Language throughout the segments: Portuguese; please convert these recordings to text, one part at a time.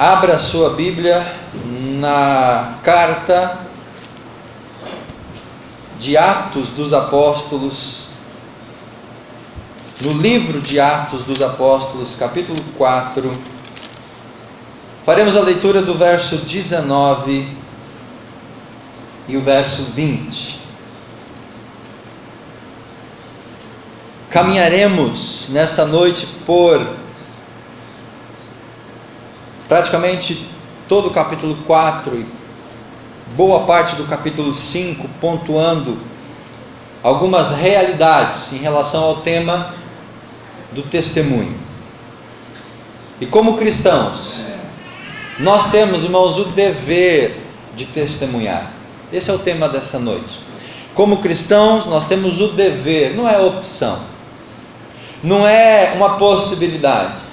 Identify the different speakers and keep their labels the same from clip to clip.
Speaker 1: Abra sua Bíblia na carta de Atos dos Apóstolos, no livro de Atos dos Apóstolos, capítulo 4. Faremos a leitura do verso 19 e o verso 20. Caminharemos nessa noite por praticamente todo o capítulo 4 e boa parte do capítulo 5, pontuando algumas realidades em relação ao tema do testemunho. E como cristãos, nós temos, irmãos, o dever de testemunhar. Esse é o tema dessa noite. Como cristãos, nós temos o dever, não é opção, não é uma possibilidade.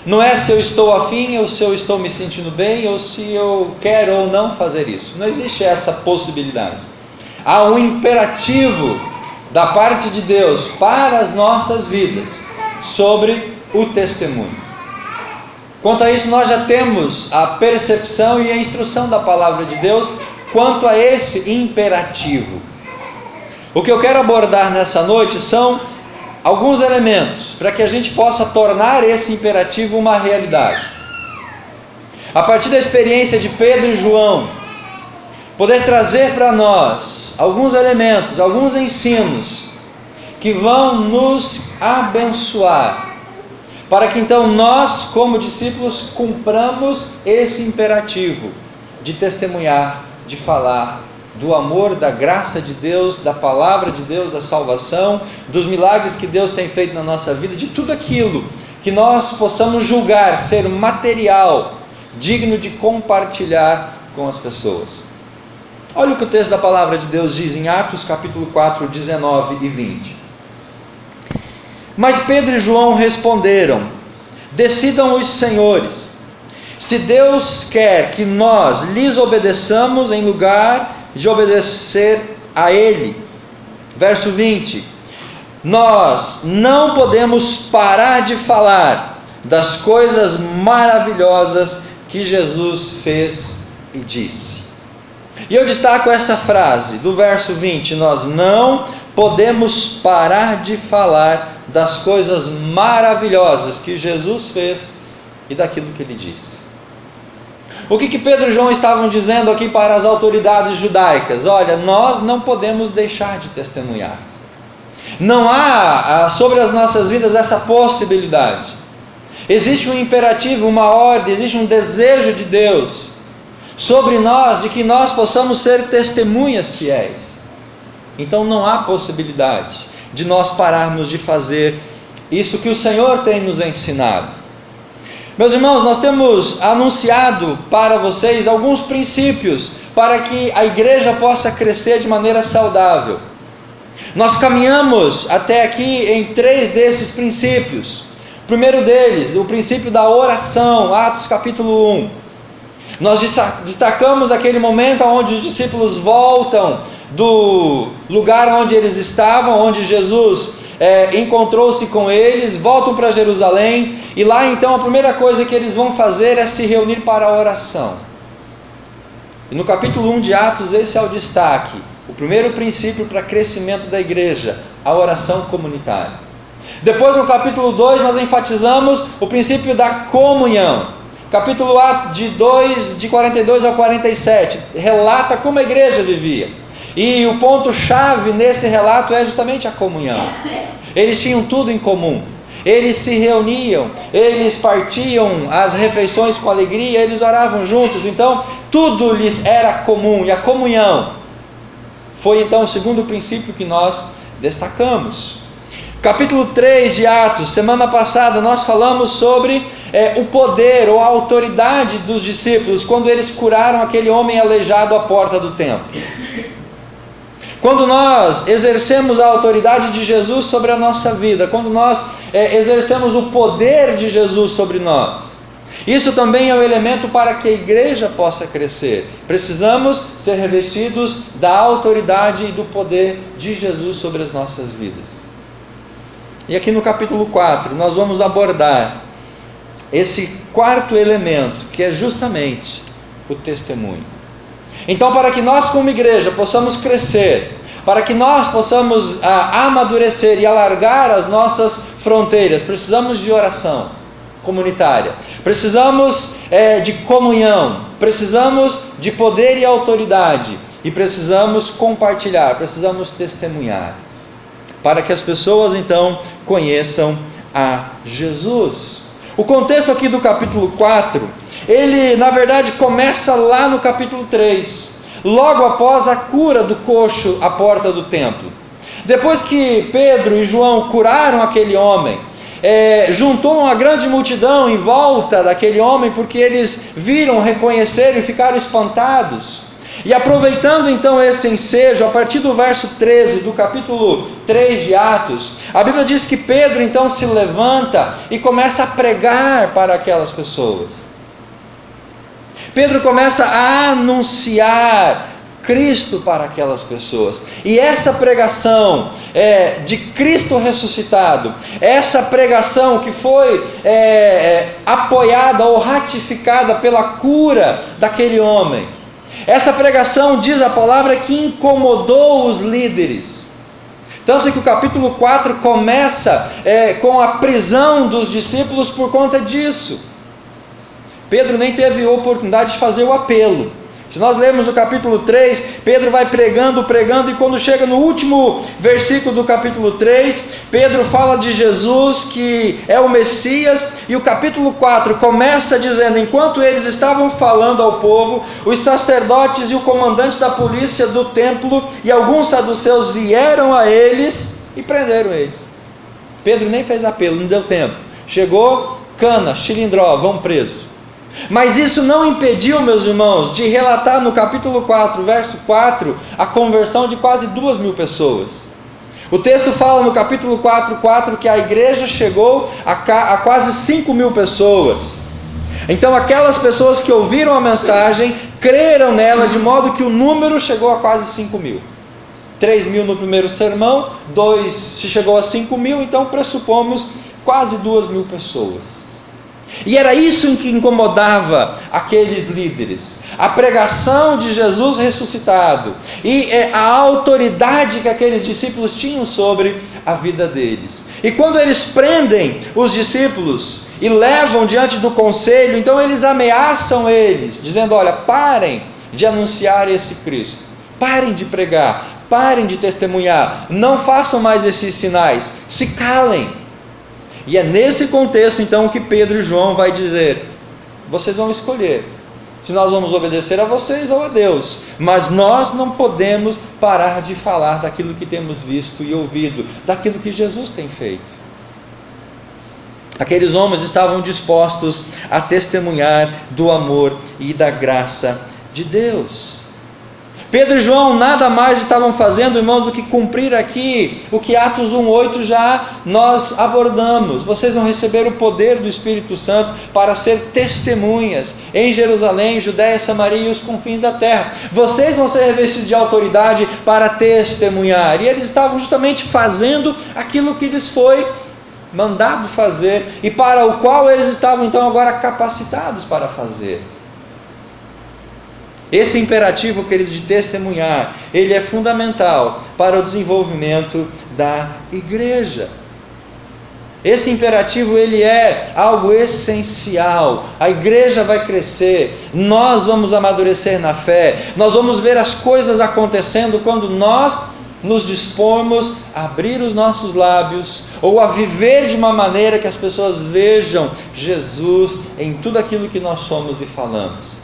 Speaker 1: Não é se eu estou afim, ou se eu estou me sentindo bem, ou se eu quero ou não fazer isso. Não existe essa possibilidade. Há um imperativo da parte de Deus para as nossas vidas sobre o testemunho. Quanto a isso, nós já temos a percepção e a instrução da palavra de Deus quanto a esse imperativo. O que eu quero abordar nessa noite são alguns elementos para que a gente possa tornar esse imperativo uma realidade. A partir da experiência de Pedro e João, poder trazer para nós alguns elementos, alguns ensinos que vão nos abençoar, para que então nós, como discípulos, cumpramos esse imperativo de testemunhar, de falar do amor, da graça de Deus, da palavra de Deus, da salvação, dos milagres que Deus tem feito na nossa vida, de tudo aquilo que nós possamos julgar ser material, digno de compartilhar com as pessoas. Olha o que o texto da palavra de Deus diz em Atos capítulo 4, 19 e 20. Mas Pedro e João responderam: decidam os senhores, se Deus quer que nós lhes obedeçamos em lugar de obedecer a Ele. Verso 20: nós não podemos parar de falar das coisas maravilhosas que Jesus fez e disse. E eu destaco essa frase do verso 20: nós não podemos parar de falar das coisas maravilhosas que Jesus fez e daquilo que Ele disse. O que Pedro e João estavam dizendo aqui para as autoridades judaicas? Olha, nós não podemos deixar de testemunhar. Não há sobre as nossas vidas essa possibilidade. Existe um imperativo, uma ordem, existe um desejo de Deus sobre nós, de que nós possamos ser testemunhas fiéis. Então não há possibilidade de nós pararmos de fazer isso que o Senhor tem nos ensinado. Meus irmãos, nós temos anunciado para vocês alguns princípios para que a igreja possa crescer de maneira saudável. Nós caminhamos até aqui em 3 desses princípios. O primeiro deles, o princípio da oração, Atos capítulo 1. Nós destacamos aquele momento onde os discípulos voltam do lugar onde eles estavam, onde Jesus encontrou-se com eles, voltam para Jerusalém, e lá então a primeira coisa que eles vão fazer é se reunir para a oração. E no capítulo 1 de Atos, esse é o destaque, o primeiro princípio para crescimento da igreja, a oração comunitária. Depois no capítulo 2 nós enfatizamos o princípio da comunhão. Capítulo 2, de 42 ao 47, relata como a igreja vivia. E o ponto-chave nesse relato é justamente a comunhão. Eles tinham tudo em comum. Eles se reuniam, eles partiam as refeições com alegria, eles oravam juntos. Então, tudo lhes era comum. E a comunhão foi então o segundo princípio que nós destacamos. Capítulo 3 de Atos, semana passada nós falamos sobre o poder ou a autoridade dos discípulos quando eles curaram aquele homem aleijado à porta do templo. Quando nós exercemos a autoridade de Jesus sobre a nossa vida, quando nós exercemos o poder de Jesus sobre nós, isso também é um elemento para que a igreja possa crescer. Precisamos ser revestidos da autoridade e do poder de Jesus sobre as nossas vidas. E aqui no capítulo 4 nós vamos abordar esse quarto elemento, que é justamente o testemunho. Então, para que nós como igreja possamos crescer, para que nós possamos amadurecer e alargar as nossas fronteiras, precisamos de oração comunitária, precisamos de comunhão, precisamos de poder e autoridade, e precisamos compartilhar, precisamos testemunhar, para que as pessoas então conheçam a Jesus. O contexto aqui do capítulo 4, ele na verdade começa lá no capítulo 3, logo após a cura do coxo à porta do templo. Depois que Pedro e João curaram aquele homem, juntou uma grande multidão em volta daquele homem, porque eles viram, reconheceram e ficaram espantados. E aproveitando então esse ensejo, a partir do verso 13 do capítulo 3 de Atos, a Bíblia diz que Pedro então se levanta e começa a pregar para aquelas pessoas. Pedro começa a anunciar Cristo para aquelas pessoas. E essa pregação de Cristo ressuscitado, essa pregação que foi apoiada ou ratificada pela cura daquele homem, essa pregação, diz a palavra, que incomodou os líderes. Tanto que o capítulo 4 começa com a prisão dos discípulos por conta disso. Pedro nem teve oportunidade de fazer o apelo. Se nós lermos o capítulo 3, Pedro vai pregando, e quando chega no último versículo do capítulo 3, Pedro fala de Jesus, que é o Messias, e o capítulo 4 começa dizendo: enquanto eles estavam falando ao povo, os sacerdotes e o comandante da polícia do templo e alguns saduceus vieram a eles e prenderam eles. Pedro nem fez apelo, não deu tempo. Chegou, cana, chilindró, vão presos. Mas isso não impediu, meus irmãos, de relatar no capítulo 4, verso 4, a conversão de quase 2.000 pessoas. O texto fala no capítulo 4 que a igreja chegou a quase 5.000 pessoas. Então aquelas pessoas que ouviram a mensagem, creram nela, de modo que o número chegou a quase 5.000. 3.000 no primeiro sermão, 2 se chegou a 5.000, então pressupomos quase 2.000 pessoas. E era isso que incomodava aqueles líderes, a pregação de Jesus ressuscitado e a autoridade que aqueles discípulos tinham sobre a vida deles. E quando eles prendem os discípulos e levam diante do conselho, então eles ameaçam eles, dizendo: olha, parem de anunciar esse Cristo, parem de pregar, parem de testemunhar, não façam mais esses sinais, se calem. E é nesse contexto então que Pedro e João vai dizer: vocês vão escolher se nós vamos obedecer a vocês ou a Deus, mas nós não podemos parar de falar daquilo que temos visto e ouvido, daquilo que Jesus tem feito. Aqueles homens estavam dispostos a testemunhar do amor e da graça de Deus. Pedro e João nada mais estavam fazendo, irmãos, do que cumprir aqui o que Atos 1:8 já nós abordamos. Vocês vão receber o poder do Espírito Santo para ser testemunhas em Jerusalém, Judéia, Samaria e os confins da terra. Vocês vão ser revestidos de autoridade para testemunhar. E eles estavam justamente fazendo aquilo que lhes foi mandado fazer e para o qual eles estavam então agora capacitados para fazer. Esse imperativo, querido, de testemunhar, ele é fundamental para o desenvolvimento da igreja. Esse imperativo, ele é algo essencial. A igreja vai crescer, nós vamos amadurecer na fé, nós vamos ver as coisas acontecendo quando nós nos dispomos a abrir os nossos lábios, ou a viver de uma maneira que as pessoas vejam Jesus em tudo aquilo que nós somos e falamos.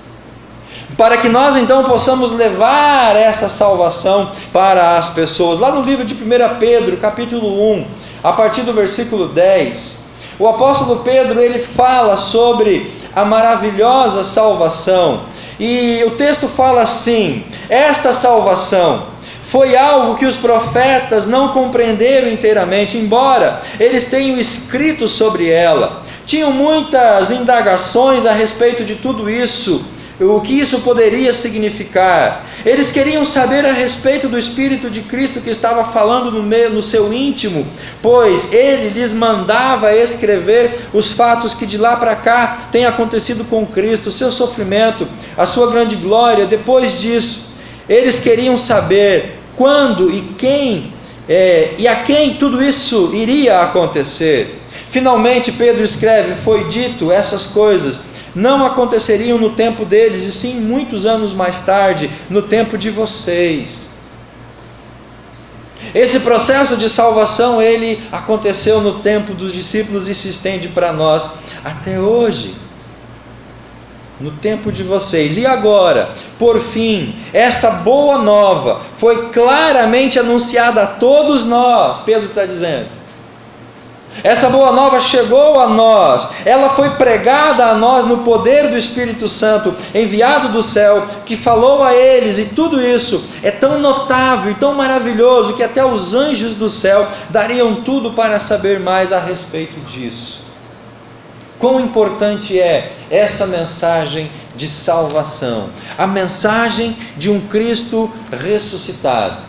Speaker 1: Para que nós então possamos levar essa salvação para as pessoas. Lá no livro de 1 Pedro, capítulo 1, a partir do versículo 10, o apóstolo Pedro, ele fala sobre a maravilhosa salvação. E o texto fala assim: esta salvação foi algo que os profetas não compreenderam inteiramente, embora eles tenham escrito sobre ela. Tinham muitas indagações a respeito de tudo isso o que isso poderia significar. Eles queriam saber a respeito do Espírito de Cristo que estava falando no seu íntimo, pois ele lhes mandava escrever os fatos que de lá para cá têm acontecido com Cristo, o seu sofrimento, a sua grande glória. Depois disso, eles queriam saber quando e quem e a quem tudo isso iria acontecer. Finalmente Pedro escreve: foi dito, essas coisas não aconteceriam no tempo deles, e sim muitos anos mais tarde, no tempo de vocês. Esse processo de salvação, ele aconteceu no tempo dos discípulos e se estende para nós até hoje. No tempo de vocês. E agora, por fim, esta boa nova foi claramente anunciada a todos nós. Pedro está dizendo. Essa boa nova chegou a nós, ela foi pregada a nós no poder do Espírito Santo, enviado do céu, que falou a eles, e tudo isso é tão notável e tão maravilhoso, que até os anjos do céu dariam tudo para saber mais a respeito disso. Quão importante é essa mensagem de salvação, a mensagem de um Cristo ressuscitado.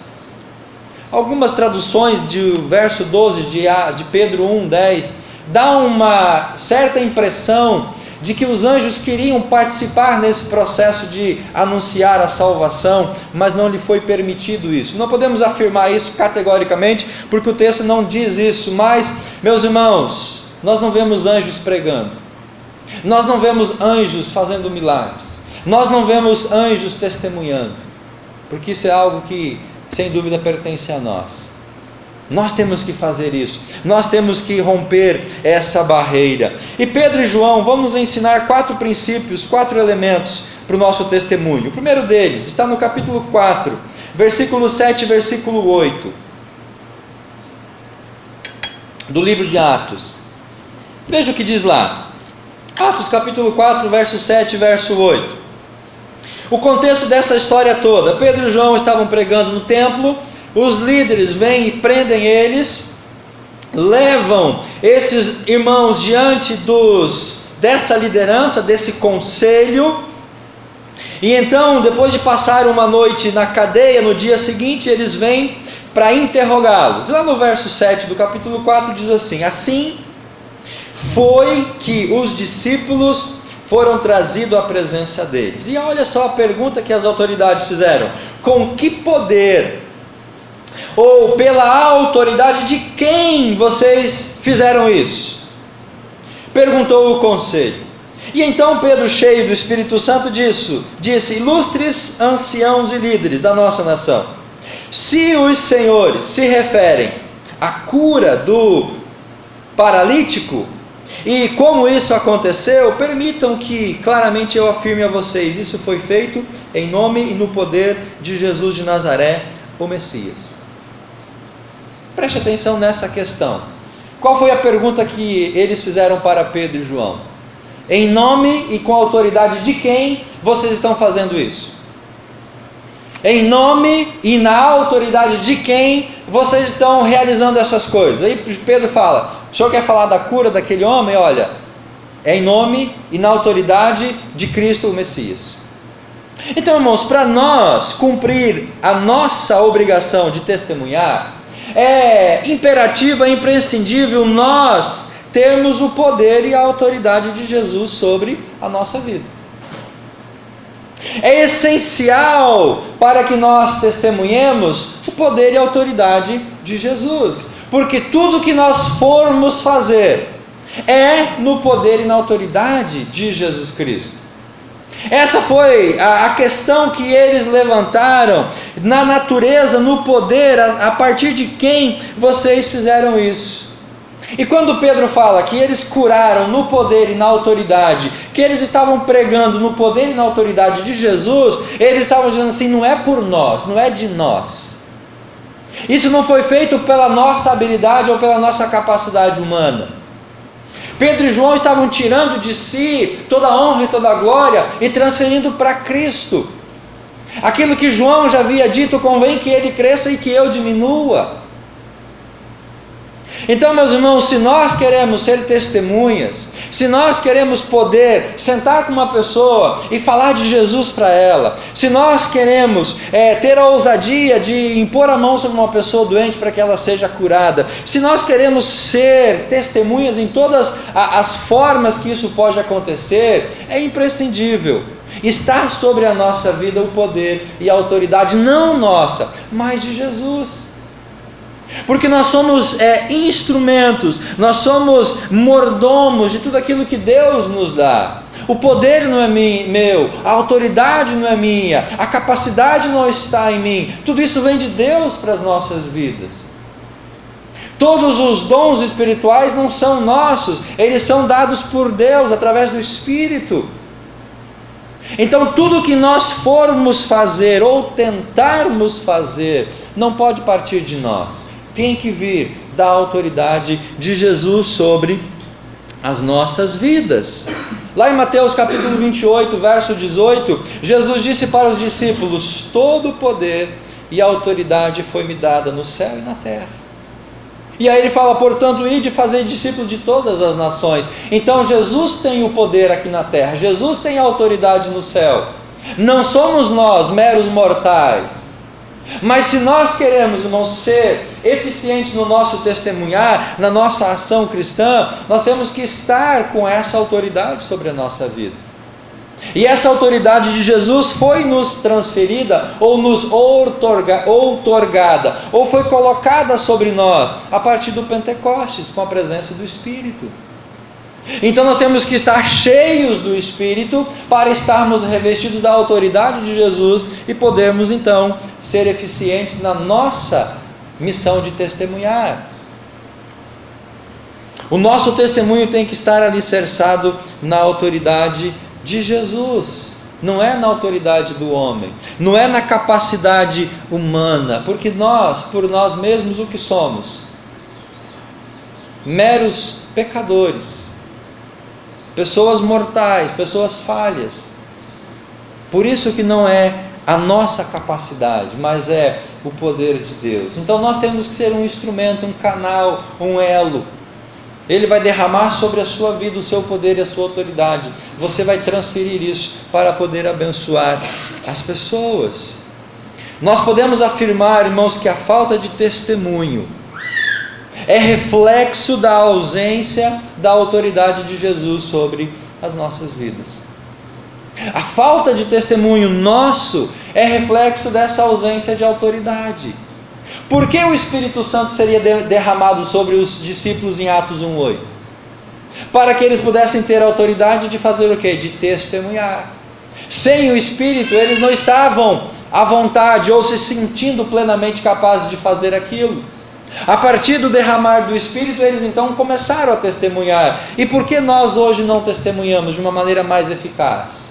Speaker 1: Algumas traduções do verso 12 de Pedro 1:10 dá uma certa impressão de que os anjos queriam participar nesse processo de anunciar a salvação, mas não lhe foi permitido isso. Não podemos afirmar isso categoricamente, porque o texto não diz isso, mas, meus irmãos, nós não vemos anjos pregando, nós não vemos anjos fazendo milagres, nós não vemos anjos testemunhando, porque isso é algo que sem dúvida pertence a nós. Nós temos que fazer isso, nós temos que romper essa barreira. E Pedro e João vão nos ensinar 4 princípios, 4 elementos para o nosso testemunho. O primeiro deles está no capítulo 4, versículo 7 e versículo 8 do livro de Atos. Veja o que diz lá, Atos capítulo 4, verso 7 e verso 8. O contexto dessa história toda: Pedro e João estavam pregando no templo, os líderes vêm e prendem eles, levam esses irmãos diante dessa liderança, desse conselho, e então, depois de passar uma noite na cadeia, no dia seguinte eles vêm para interrogá-los. Lá no verso 7 do capítulo 4 diz assim: assim foi que os discípulos foram trazidos à presença deles. E olha só a pergunta que as autoridades fizeram: com que poder, ou pela autoridade de quem vocês fizeram isso? Perguntou o conselho. E então Pedro, cheio do Espírito Santo, disse: ilustres anciãos e líderes da nossa nação, se os senhores se referem à cura do paralítico, e como isso aconteceu, permitam que claramente eu afirme a vocês: isso foi feito em nome e no poder de Jesus de Nazaré, o Messias. Preste atenção nessa questão. Qual foi a pergunta que eles fizeram para Pedro e João? Em nome e com autoridade de quem vocês estão fazendo isso? Em nome e na autoridade de quem vocês estão realizando essas coisas? Aí Pedro fala: o senhor quer falar da cura daquele homem? Olha, é em nome e na autoridade de Cristo, o Messias. Então, irmãos, para nós cumprir a nossa obrigação de testemunhar, é imperativo, é imprescindível nós termos o poder e a autoridade de Jesus sobre a nossa vida. É essencial para que nós testemunhemos o poder e a autoridade de Jesus, porque tudo que nós formos fazer é no poder e na autoridade de Jesus Cristo. Essa foi a questão que eles levantaram: na natureza, no poder, a partir de quem vocês fizeram isso? E quando Pedro fala que eles curaram no poder e na autoridade, que eles estavam pregando no poder e na autoridade de Jesus, eles estavam dizendo assim: não é por nós, não é de nós. Isso não foi feito pela nossa habilidade ou pela nossa capacidade humana. Pedro e João estavam tirando de si toda a honra e toda a glória e transferindo para Cristo. Aquilo que João já havia dito: convém que ele cresça e que eu diminua. Então, meus irmãos, se nós queremos ser testemunhas, se nós queremos poder sentar com uma pessoa e falar de Jesus para ela, se nós queremos ter a ousadia de impor a mão sobre uma pessoa doente para que ela seja curada, se nós queremos ser testemunhas em todas as formas que isso pode acontecer, é imprescindível estar sobre a nossa vida o poder e a autoridade, não nossa, mas de Jesus. Porque nós somos instrumentos, nós somos mordomos de tudo aquilo que Deus nos dá. O poder não é meu, a autoridade não é minha, a capacidade não está em mim. Tudo isso vem de Deus para as nossas vidas. Todos os dons espirituais não são nossos, eles são dados por Deus através do Espírito. Então tudo que nós formos fazer ou tentarmos fazer não pode partir de nós. Tem que vir da autoridade de Jesus sobre as nossas vidas. Lá em Mateus capítulo 28, verso 18, Jesus disse para os discípulos: todo o poder e a autoridade foi me dada no céu e na terra. E aí ele fala: portanto, ide e fazei discípulos de todas as nações. Então Jesus tem o poder aqui na terra, Jesus tem a autoridade no céu. Não somos nós meros mortais. Mas se nós queremos, irmãos, ser eficientes no nosso testemunhar, na nossa ação cristã, nós temos que estar com essa autoridade sobre a nossa vida. E essa autoridade de Jesus foi nos transferida, ou nos outorgada, ou foi colocada sobre nós, a partir do Pentecostes, com a presença do Espírito. Então nós temos que estar cheios do Espírito para estarmos revestidos da autoridade de Jesus e podermos então ser eficientes na nossa missão de testemunhar. O nosso testemunho tem que estar alicerçado na autoridade de Jesus, não é na autoridade do homem, não é na capacidade humana, porque nós, por nós mesmos, o que somos? Meros pecadores. Pessoas mortais, pessoas falhas. Por isso que não é a nossa capacidade, mas é o poder de Deus. Então nós temos que ser um instrumento, um canal, um elo. Ele vai derramar sobre a sua vida o seu poder e a sua autoridade. Você vai transferir isso para poder abençoar as pessoas. Nós podemos afirmar, irmãos, que a falta de testemunho é reflexo da ausência da autoridade de Jesus sobre as nossas vidas. A falta de testemunho nosso é reflexo dessa ausência de autoridade. Por que o Espírito Santo seria derramado sobre os discípulos em Atos 1:8? Para que eles pudessem ter a autoridade de fazer o quê? De testemunhar. Sem o Espírito, eles não estavam à vontade ou se sentindo plenamente capazes de fazer aquilo. A partir do derramar do Espírito, eles então começaram a testemunhar. E por que nós hoje não testemunhamos de uma maneira mais eficaz?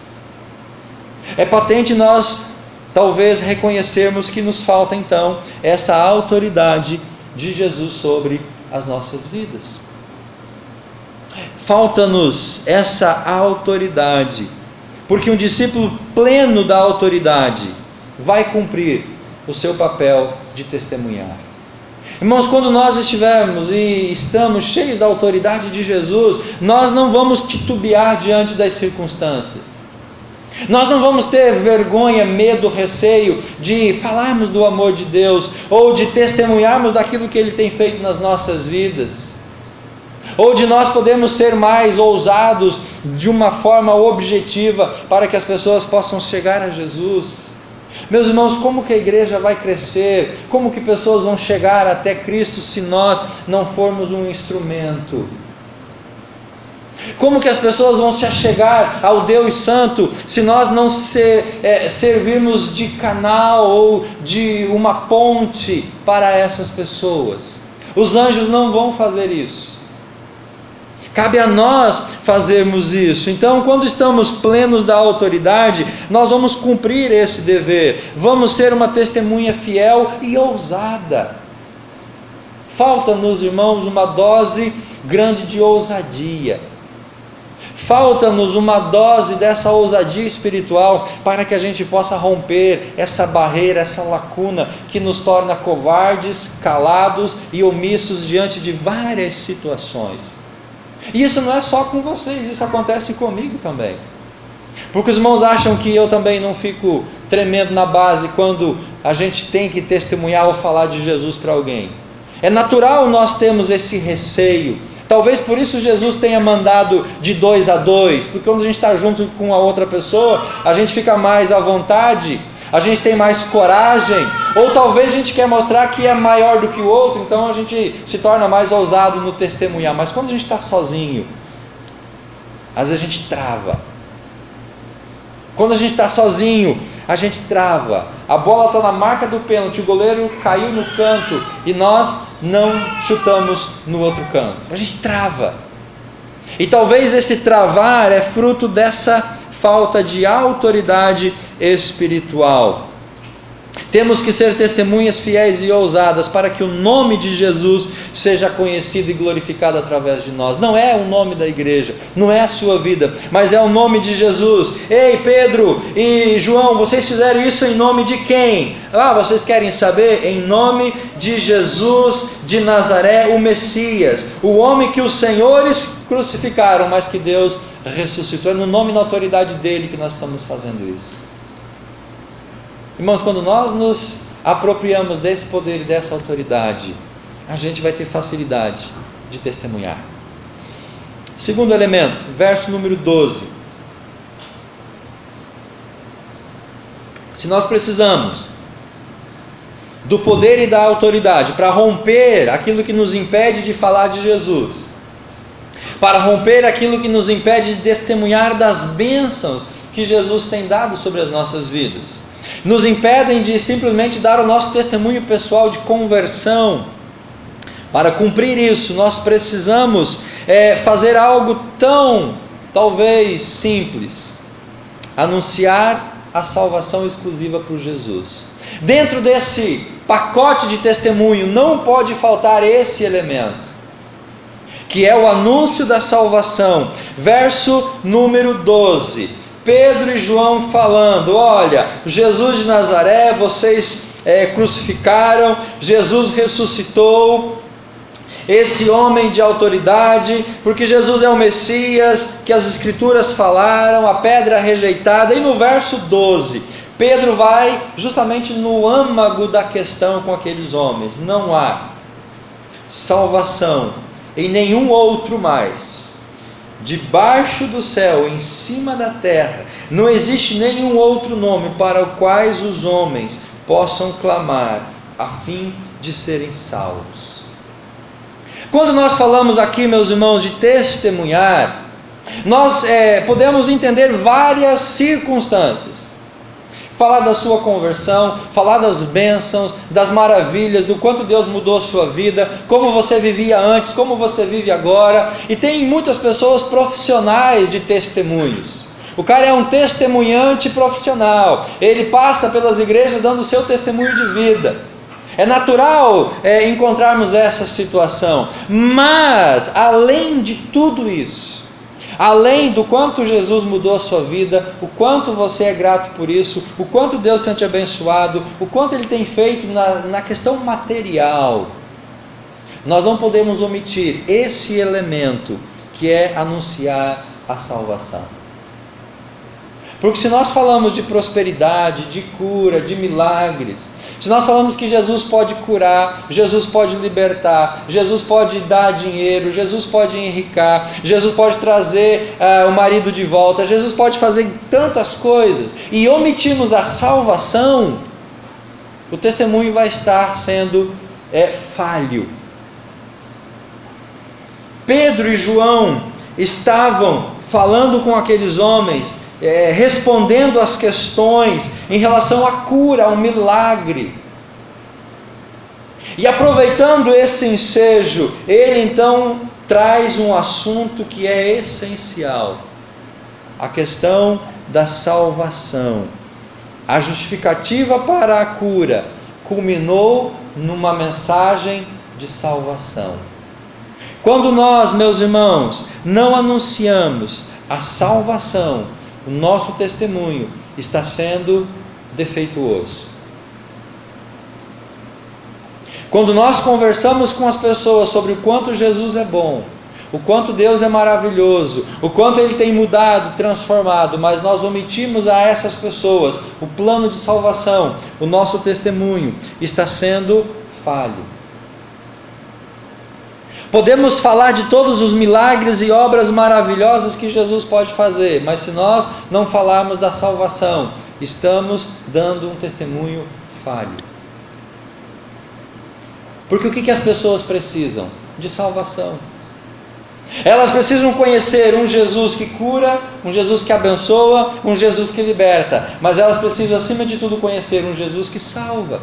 Speaker 1: É patente nós talvez reconhecermos que nos falta então essa autoridade de Jesus sobre as nossas vidas. Falta-nos essa autoridade, porque um discípulo pleno da autoridade vai cumprir o seu papel de testemunhar. Irmãos, quando nós estivermos e estamos cheios da autoridade de Jesus, nós não vamos titubear diante das circunstâncias. Nós não vamos ter vergonha, medo, receio de falarmos do amor de Deus, ou de testemunharmos daquilo que Ele tem feito nas nossas vidas, ou de nós podermos ser mais ousados de uma forma objetiva para que as pessoas possam chegar a Jesus. Meus irmãos, como que a igreja vai crescer? Como que pessoas vão chegar até Cristo se nós não formos um instrumento? Como que as pessoas vão se achegar ao Deus Santo se nós não servirmos de canal ou de uma ponte para essas pessoas? Os anjos não vão fazer isso. Cabe a nós fazermos isso. Então, quando estamos plenos da autoridade, nós vamos cumprir esse dever. Vamos ser uma testemunha fiel e ousada. Falta-nos, irmãos, uma dose grande de ousadia. Falta-nos uma dose dessa ousadia espiritual para que a gente possa romper essa barreira, essa lacuna que nos torna covardes, calados e omissos diante de várias situações. E isso não é só com vocês, isso acontece comigo também. Porque os irmãos acham que eu também não fico tremendo na base quando a gente tem que testemunhar ou falar de Jesus para alguém. É natural nós termos esse receio. Talvez por isso Jesus tenha mandado de 2 a 2, porque quando a gente está junto com a outra pessoa, a gente fica mais à vontade, a gente tem mais coragem, ou talvez a gente quer mostrar que é maior do que o outro, então a gente se torna mais ousado no testemunhar. Mas quando a gente está sozinho, às vezes a gente trava. Quando a gente está sozinho, a gente trava. A bola está na marca do pênalti, o goleiro caiu no canto e nós não chutamos no outro canto. A gente trava. E talvez esse travar é fruto dessa falta de autoridade espiritual. Temos que ser testemunhas fiéis e ousadas para que o nome de Jesus seja conhecido e glorificado através de nós. Não é o nome da igreja, não é a sua vida, mas é o nome de Jesus. Ei, Pedro e João, vocês fizeram isso em nome de quem? Vocês querem saber? Em nome de Jesus de Nazaré, o Messias, o homem que os senhores crucificaram, mas que Deus ressuscitou. É no nome e na autoridade dele que nós estamos fazendo isso. Irmãos, quando nós nos apropriamos desse poder e dessa autoridade, a gente vai ter facilidade de testemunhar. Segundo elemento, verso número 12. Se nós precisamos do poder e da autoridade para romper aquilo que nos impede de falar de Jesus, para romper aquilo que nos impede de testemunhar das bênçãos que Jesus tem dado sobre as nossas vidas, nos impedem de simplesmente dar o nosso testemunho pessoal de conversão. Para cumprir isso, nós precisamos fazer algo tão, talvez, simples: anunciar a salvação exclusiva por Jesus. Dentro desse pacote de testemunho não pode faltar esse elemento, que é o anúncio da salvação. Verso número 12. Pedro e João falando: olha, Jesus de Nazaré, vocês crucificaram, Jesus ressuscitou, esse homem de autoridade, porque Jesus é o Messias que as Escrituras falaram, a pedra rejeitada. E no verso 12, Pedro vai justamente no âmago da questão com aqueles homens: não há salvação em nenhum outro mais. Debaixo do céu, em cima da terra, não existe nenhum outro nome para o qual os homens possam clamar, a fim de serem salvos. Quando nós falamos aqui, meus irmãos, de testemunhar, nós podemos entender várias circunstâncias. Falar da sua conversão, falar das bênçãos, das maravilhas, do quanto Deus mudou a sua vida, como você vivia antes, como você vive agora. E tem muitas pessoas profissionais de testemunhos. O cara é um testemunhante profissional, ele passa pelas igrejas dando o seu testemunho de vida. É natural encontrarmos essa situação, mas além de tudo isso, além do quanto Jesus mudou a sua vida, o quanto você é grato por isso, o quanto Deus tem te abençoado, o quanto Ele tem feito na questão material, nós não podemos omitir esse elemento, que é anunciar a salvação. Porque se nós falamos de prosperidade, de cura, de milagres, se nós falamos que Jesus pode curar, Jesus pode libertar, Jesus pode dar dinheiro, Jesus pode enricar, Jesus pode trazer o marido de volta, Jesus pode fazer tantas coisas, e omitimos a salvação, o testemunho vai estar sendo falho. Pedro e João estavam falando com aqueles homens, respondendo às questões em relação à cura, ao milagre. E aproveitando esse ensejo, ele então traz um assunto que é essencial: a questão da salvação. A justificativa para a cura culminou numa mensagem de salvação. Quando nós, meus irmãos, não anunciamos a salvação, o nosso testemunho está sendo defeituoso. Quando nós conversamos com as pessoas sobre o quanto Jesus é bom, o quanto Deus é maravilhoso, o quanto Ele tem mudado, transformado, mas nós omitimos a essas pessoas o plano de salvação, o nosso testemunho está sendo falho. Podemos falar de todos os milagres e obras maravilhosas que Jesus pode fazer, mas se nós não falarmos da salvação, estamos dando um testemunho falho. Porque o que as pessoas precisam? De salvação. Elas precisam conhecer um Jesus que cura, um Jesus que abençoa, um Jesus que liberta. Mas elas precisam, acima de tudo, conhecer um Jesus que salva.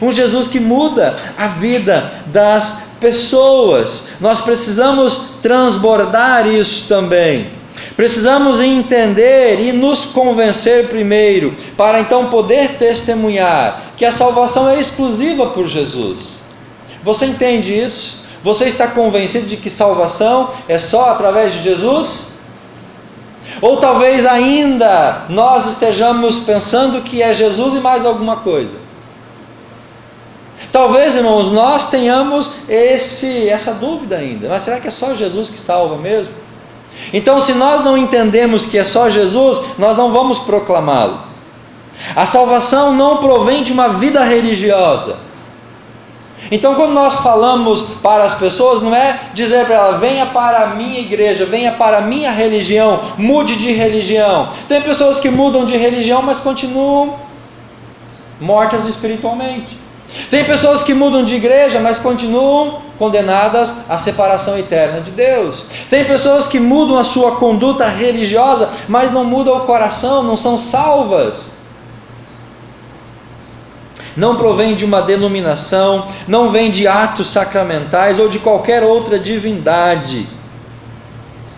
Speaker 1: Um Jesus que muda a vida das pessoas. Nós precisamos transbordar isso também. Precisamos entender e nos convencer primeiro, para então poder testemunhar que a salvação é exclusiva por Jesus. Você entende isso? Você está convencido de que salvação é só através de Jesus? Ou talvez ainda nós estejamos pensando que é Jesus e mais alguma coisa. Talvez, irmãos, nós tenhamos essa dúvida ainda. Mas será que é só Jesus que salva mesmo? Então, se nós não entendemos que é só Jesus, nós não vamos proclamá-lo. A salvação não provém de uma vida religiosa. Então, quando nós falamos para as pessoas, não é dizer para ela: venha para a minha igreja, venha para a minha religião, mude de religião. Tem pessoas que mudam de religião, mas continuam mortas espiritualmente. Tem pessoas que mudam de igreja, mas continuam condenadas à separação eterna de Deus. Tem pessoas que mudam a sua conduta religiosa, mas não mudam o coração, não são salvas. Não provém de uma denominação, não vem de atos sacramentais ou de qualquer outra divindade.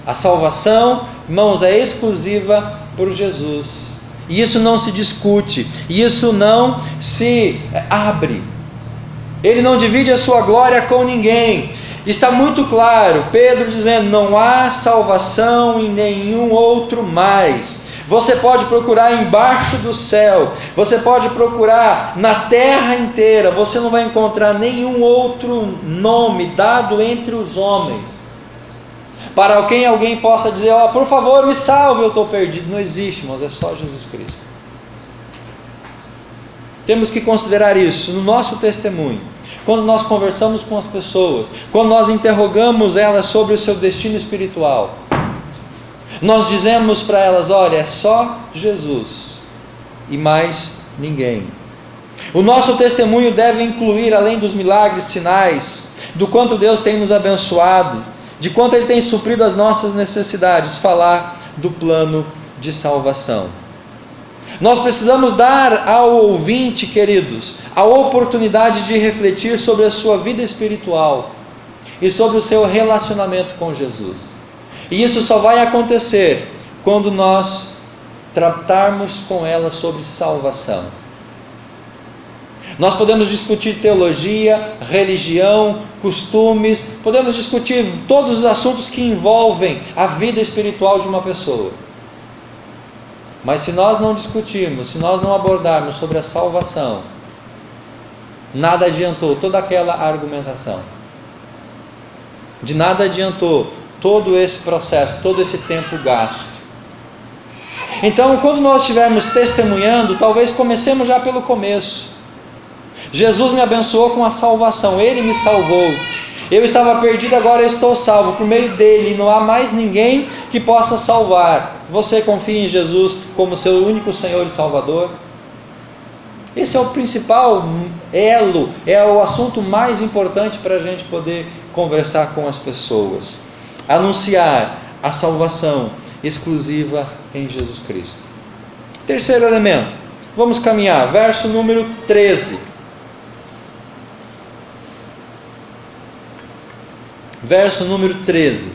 Speaker 1: A salvação, irmãos, é exclusiva por Jesus. E isso não se discute, e isso não se abre. Ele não divide a sua glória com ninguém. Está muito claro, Pedro dizendo: não há salvação em nenhum outro mais. Você pode procurar embaixo do céu, você pode procurar na terra inteira, você não vai encontrar nenhum outro nome dado entre os homens para quem alguém possa dizer: ó, por favor, me salve, eu estou perdido. Não existe, irmãos, é só Jesus Cristo. Temos que considerar isso no nosso testemunho. Quando nós conversamos com as pessoas, quando nós interrogamos elas sobre o seu destino espiritual, nós dizemos para elas: olha, é só Jesus e mais ninguém. O nosso testemunho deve incluir, além dos milagres, sinais, do quanto Deus tem nos abençoado, de quanto Ele tem suprido as nossas necessidades, falar do plano de salvação. Nós precisamos dar ao ouvinte, queridos, a oportunidade de refletir sobre a sua vida espiritual e sobre o seu relacionamento com Jesus. E isso só vai acontecer quando nós tratarmos com ela sobre salvação. Nós podemos discutir teologia, religião, costumes, podemos discutir todos os assuntos que envolvem a vida espiritual de uma pessoa. Mas se nós não discutirmos, se nós não abordarmos sobre a salvação, nada adiantou toda aquela argumentação. De nada adiantou todo esse processo, todo esse tempo gasto. Então, quando nós estivermos testemunhando, talvez comecemos já pelo começo. Jesus me abençoou com a salvação, Ele me salvou. Eu estava perdido, agora eu estou salvo. Por meio dEle não há mais ninguém que possa salvar. Você confia em Jesus como seu único Senhor e Salvador? Esse é o principal elo, é o assunto mais importante para a gente poder conversar com as pessoas. Anunciar a salvação exclusiva em Jesus Cristo. Terceiro elemento, vamos caminhar, verso número 13. Verso número 13.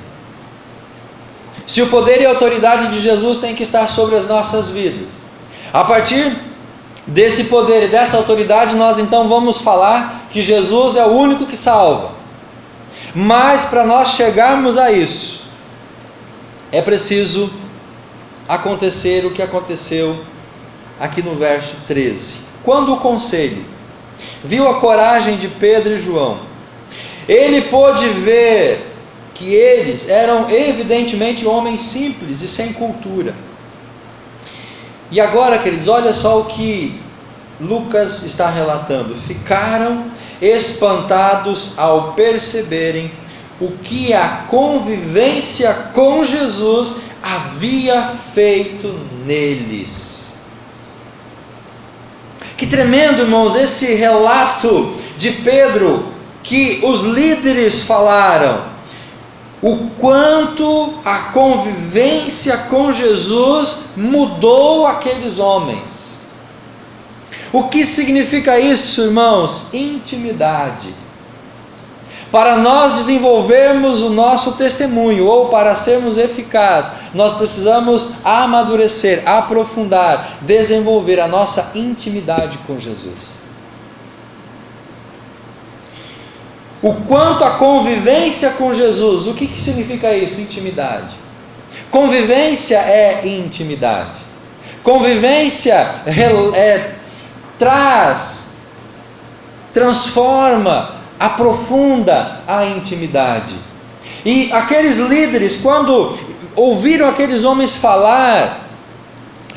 Speaker 1: Se o poder e a autoridade de Jesus tem que estar sobre as nossas vidas, a partir desse poder e dessa autoridade, nós então vamos falar que Jesus é o único que salva. Mas para nós chegarmos a isso, é preciso acontecer o que aconteceu aqui no verso 13. Quando o conselho viu a coragem de Pedro e João, ele pôde ver que eles eram evidentemente homens simples e sem cultura. E agora, queridos, olha só o que Lucas está relatando. Ficaram espantados ao perceberem o que a convivência com Jesus havia feito neles. Que tremendo, irmãos, esse relato de Pedro que os líderes falaram. O quanto a convivência com Jesus mudou aqueles homens. O que significa isso, irmãos? Intimidade. Para nós desenvolvermos o nosso testemunho, ou para sermos eficazes, nós precisamos amadurecer, aprofundar, desenvolver a nossa intimidade com Jesus. O quanto a convivência com Jesus, o que significa isso? Intimidade. Convivência é intimidade. Convivência transforma, aprofunda a intimidade. E aqueles líderes, quando ouviram aqueles homens falar,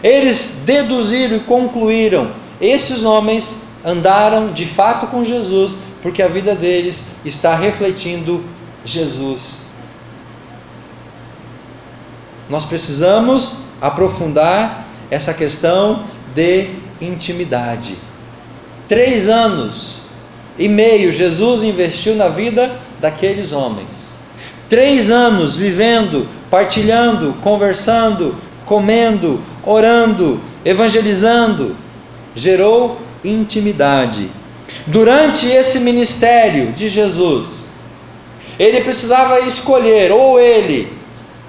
Speaker 1: eles deduziram e concluíram: esses homens andaram de fato com Jesus, porque a vida deles está refletindo Jesus. Nós precisamos aprofundar essa questão de intimidade. 3 anos e meio Jesus investiu na vida daqueles homens. 3 anos vivendo, partilhando, conversando, comendo, orando, evangelizando, gerou intimidade. Durante esse ministério de Jesus, ele precisava escolher: ou ele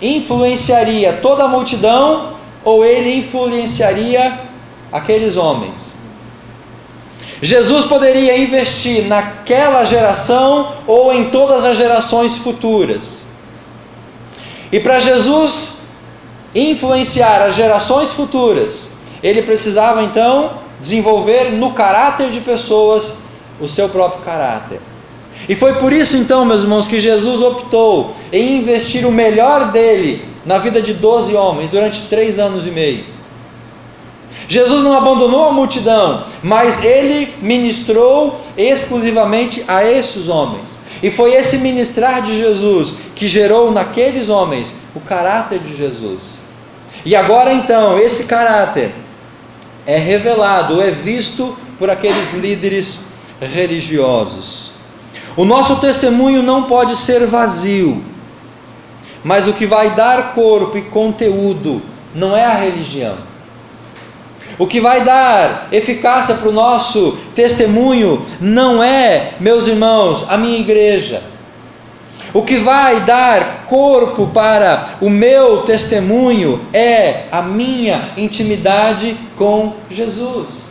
Speaker 1: influenciaria toda a multidão, ou ele influenciaria aqueles homens. Jesus poderia investir naquela geração ou em todas as gerações futuras. E para Jesus influenciar as gerações futuras, ele precisava então desenvolver no caráter de pessoas o seu próprio caráter. E foi por isso então, meus irmãos, que Jesus optou em investir o melhor dele na vida de 12 homens durante 3 anos e meio. Jesus não abandonou a multidão, mas ele ministrou exclusivamente a esses homens. E foi esse ministrar de Jesus que gerou naqueles homens o caráter de Jesus. E agora então, esse caráter é revelado, ou é visto por aqueles líderes religiosos. O nosso testemunho não pode ser vazio, mas o que vai dar corpo e conteúdo não é a religião. O que vai dar eficácia para o nosso testemunho não é, meus irmãos, a minha igreja. O que vai dar corpo para o meu testemunho é a minha intimidade com Jesus.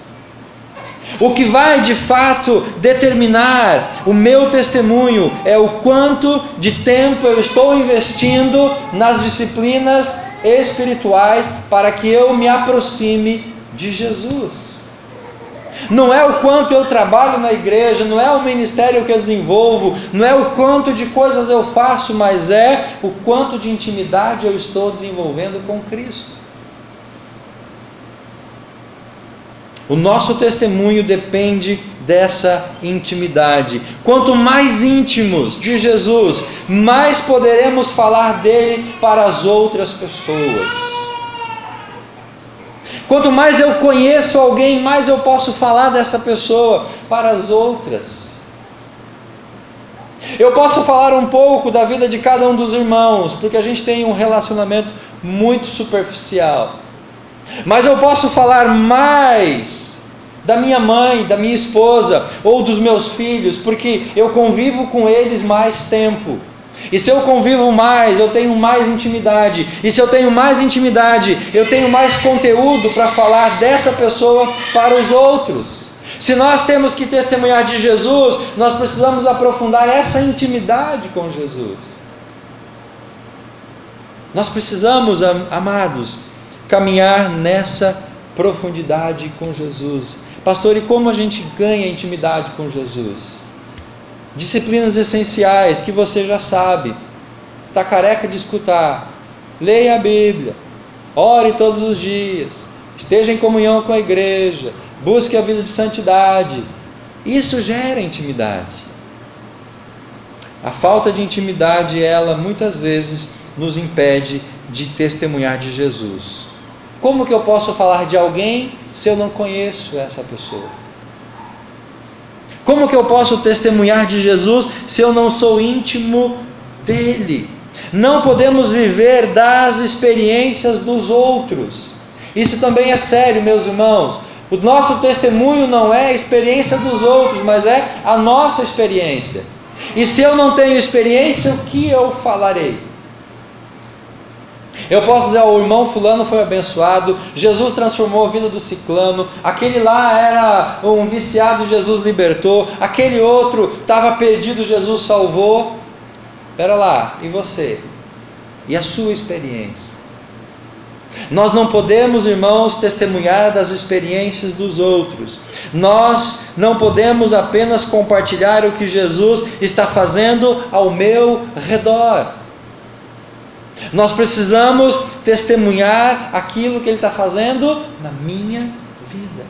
Speaker 1: O que vai de fato determinar o meu testemunho é o quanto de tempo eu estou investindo nas disciplinas espirituais para que eu me aproxime de Jesus. Não é o quanto eu trabalho na igreja, não é o ministério que eu desenvolvo, não é o quanto de coisas eu faço, mas é o quanto de intimidade eu estou desenvolvendo com Cristo. O nosso testemunho depende dessa intimidade. Quanto mais íntimos de Jesus, mais poderemos falar dele para as outras pessoas. Quanto mais eu conheço alguém, mais eu posso falar dessa pessoa para as outras. Eu posso falar um pouco da vida de cada um dos irmãos, porque a gente tem um relacionamento muito superficial. Mas eu posso falar mais da minha mãe, da minha esposa ou dos meus filhos, porque eu convivo com eles mais tempo. E se eu convivo mais, eu tenho mais intimidade. E se eu tenho mais intimidade, eu tenho mais conteúdo para falar dessa pessoa para os outros. Se nós temos que testemunhar de Jesus, nós precisamos aprofundar essa intimidade com Jesus. Nós precisamos, amados, caminhar nessa profundidade com Jesus. Pastor, e como a gente ganha intimidade com Jesus? Disciplinas essenciais que você já sabe, está careca de escutar. Leia a Bíblia, ore todos os dias, esteja em comunhão com a igreja, busque a vida de santidade. Isso gera intimidade. A falta de intimidade, ela muitas vezes nos impede de testemunhar de Jesus. Como que eu posso falar de alguém se eu não conheço essa pessoa? Como que eu posso testemunhar de Jesus se eu não sou íntimo dele? Não podemos viver das experiências dos outros. Isso também é sério, meus irmãos. O nosso testemunho não é a experiência dos outros, mas é a nossa experiência. E se eu não tenho experiência, o que eu falarei? Eu posso dizer, o irmão fulano foi abençoado, Jesus transformou a vida do ciclano, aquele lá era um viciado, Jesus libertou, aquele outro estava perdido, Jesus salvou. Espera lá, e você? E a sua experiência? Nós não podemos, irmãos, testemunhar das experiências dos outros. Nós não podemos apenas compartilhar o que Jesus está fazendo ao meu redor. Nós precisamos testemunhar aquilo que Ele está fazendo na minha vida.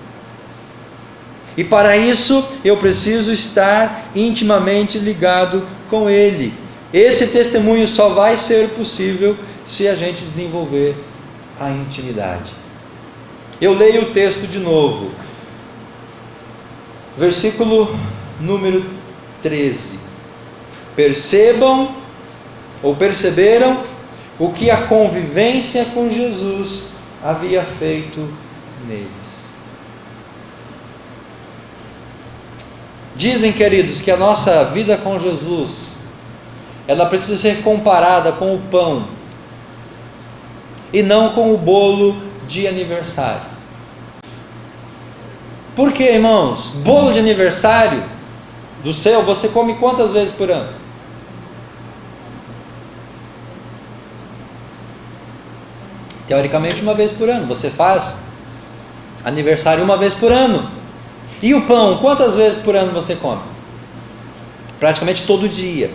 Speaker 1: E para isso eu preciso estar intimamente ligado com Ele. Esse testemunho só vai ser possível se a gente desenvolver a intimidade. Eu leio o texto de novo. Versículo número 13. Perceberam o que a convivência com Jesus havia feito neles. Dizem, queridos, que a nossa vida com Jesus, ela precisa ser comparada com o pão e não com o bolo de aniversário. Por quê, irmãos? Bolo de aniversário do seu, você come quantas vezes por ano? Teoricamente, uma vez por ano. Você faz aniversário uma vez por ano. E o pão, quantas vezes por ano você come? Praticamente todo dia.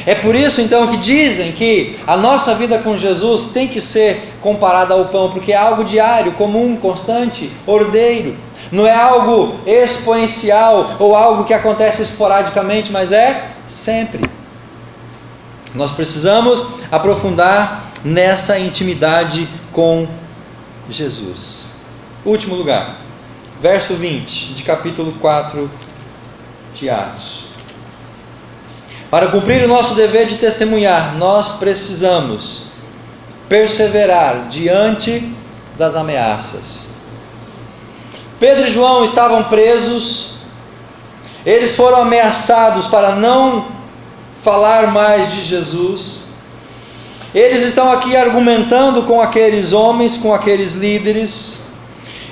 Speaker 1: É por isso então que dizem que a nossa vida com Jesus tem que ser comparada ao pão, porque é algo diário, comum, constante, ordeiro. Não é algo exponencial ou algo que acontece esporadicamente, mas é sempre. Nós precisamos aprofundar nessa intimidade com Jesus. Último lugar, verso 20 de capítulo 4 de Atos. Para cumprir o nosso dever de testemunhar, nós precisamos perseverar diante das ameaças. Pedro e João estavam presos, eles foram ameaçados para não falar mais de Jesus. Eles estão aqui argumentando com aqueles homens, com aqueles líderes.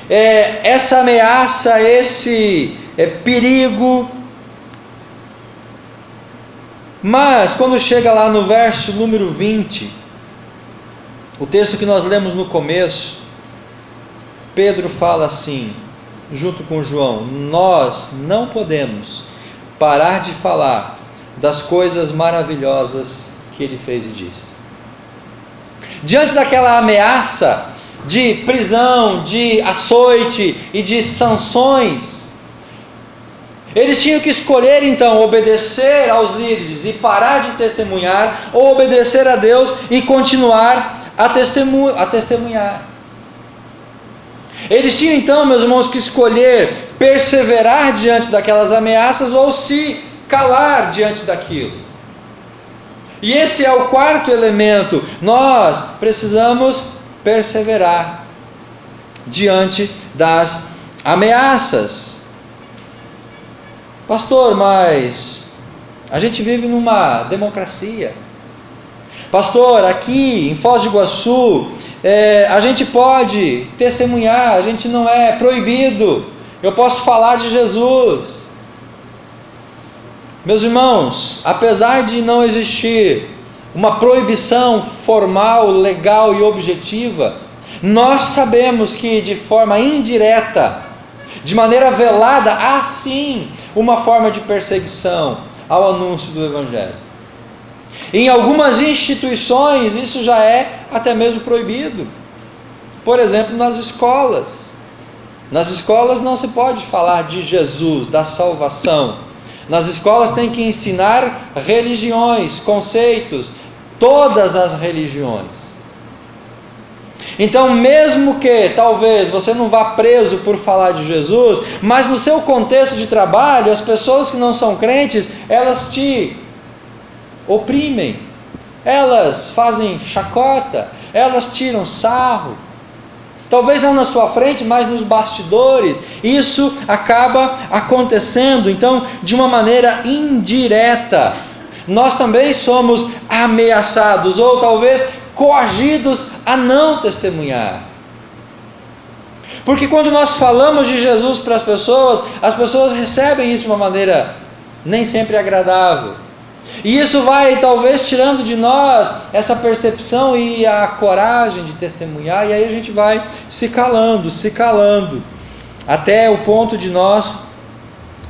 Speaker 1: Essa ameaça, esse perigo. Mas quando chega lá no verso número 20, o texto que nós lemos no começo, Pedro fala assim, junto com João: nós não podemos parar de falar das coisas maravilhosas que ele fez e disse. Diante daquela ameaça de prisão, de açoite e de sanções, eles tinham que escolher então obedecer aos líderes e parar de testemunhar, ou obedecer a Deus e continuar a testemunhar. Eles tinham então, meus irmãos, que escolher perseverar diante daquelas ameaças ou se calar diante daquilo. E esse é o quarto elemento. Nós precisamos perseverar diante das ameaças. Pastor, mas a gente vive numa democracia. Pastor, aqui em Foz do Iguaçu, a gente pode testemunhar, a gente não é proibido. Eu posso falar de Jesus. Meus irmãos, apesar de não existir uma proibição formal, legal e objetiva, nós sabemos que de forma indireta, de maneira velada, há sim uma forma de perseguição ao anúncio do Evangelho. Em algumas instituições isso já é até mesmo proibido. Por exemplo, nas escolas. Nas escolas não se pode falar de Jesus, da salvação. Nas escolas tem que ensinar religiões, conceitos, todas as religiões. Então, mesmo que talvez você não vá preso por falar de Jesus, mas no seu contexto de trabalho, as pessoas que não são crentes, elas te oprimem, elas fazem chacota, elas tiram sarro. Talvez não na sua frente, mas nos bastidores. Isso acaba acontecendo, então, de uma maneira indireta. Nós também somos ameaçados, ou talvez coagidos a não testemunhar. Porque quando nós falamos de Jesus para as pessoas recebem isso de uma maneira nem sempre agradável. E isso vai talvez tirando de nós essa percepção e a coragem de testemunhar, e aí a gente vai se calando, até o ponto de nós